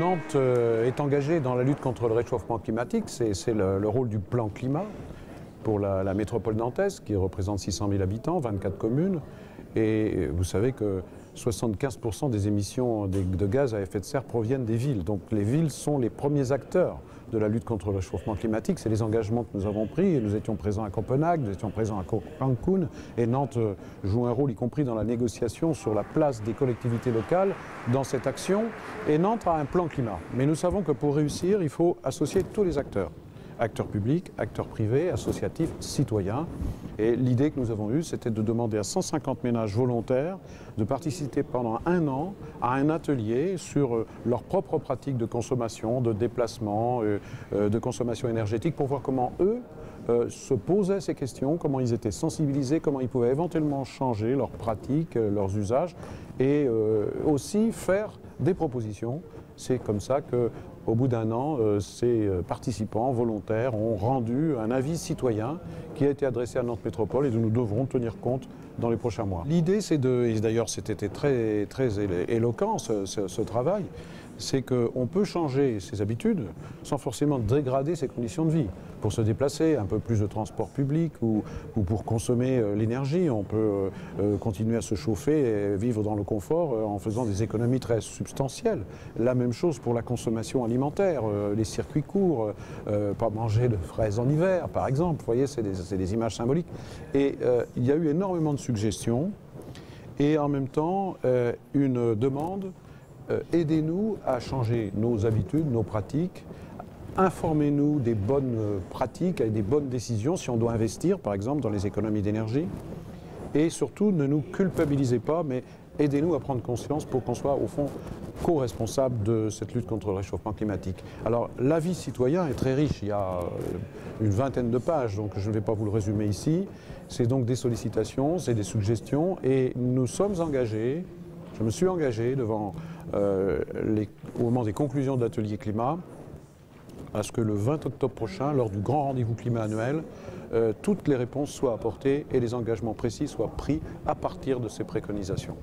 Nantes est engagée dans la lutte contre le réchauffement climatique. C'est le rôle du plan climat pour la métropole nantaise qui représente 600 000 habitants, 24 communes. Et vous savez que 75% des émissions de gaz à effet de serre proviennent des villes. Donc les villes sont les premiers acteurs de la lutte contre le réchauffement climatique. C'est les engagements que nous avons pris. Nous étions présents à Copenhague, nous étions présents à Cancun. Et Nantes joue un rôle, y compris dans la négociation sur la place des collectivités locales dans cette action. Et Nantes a un plan climat. Mais nous savons que pour réussir, il faut associer tous les acteurs. Acteurs publics, acteurs privés, associatifs, citoyens. Et l'idée que nous avons eue, c'était de demander à 150 ménages volontaires de participer pendant 1 an à un atelier sur leurs propres pratiques de consommation, de déplacement, de consommation énergétique, pour voir comment eux se posaient ces questions, comment ils étaient sensibilisés, comment ils pouvaient éventuellement changer leurs pratiques, leurs usages, et aussi faire des propositions. C'est comme ça qu'au bout d'1 an, ces participants volontaires ont rendu un avis citoyen qui a été adressé à Nantes Métropole et dont nous devrons tenir compte dans les prochains mois. L'idée, c'est et d'ailleurs c'était très éloquent ce travail, c'est qu'on peut changer ses habitudes sans forcément dégrader ses conditions de vie. Pour se déplacer, un peu plus de transport public ou pour consommer l'énergie, on peut continuer à se chauffer et vivre dans le confort en faisant des économies très substantielles. La même chose pour la consommation alimentaire, les circuits courts, pas manger de fraises en hiver par exemple. Vous voyez, c'est des images symboliques. Et il y a eu énormément de suggestions et en même temps une demande. Aidez-nous à changer nos habitudes, nos pratiques, informez-nous des bonnes pratiques et des bonnes décisions si on doit investir, par exemple, dans les économies d'énergie. Et surtout, ne nous culpabilisez pas, mais aidez-nous à prendre conscience pour qu'on soit, au fond, co-responsable de cette lutte contre le réchauffement climatique. Alors, l'avis citoyen est très riche, il y a une vingtaine de pages, donc je ne vais pas vous le résumer ici. C'est donc des sollicitations, c'est des suggestions, et nous sommes engagés. Je me suis engagé devant, au moment des conclusions de l'atelier climat, à ce que le 20 octobre prochain, lors du grand rendez-vous climat annuel, toutes les réponses soient apportées et les engagements précis soient pris à partir de ces préconisations.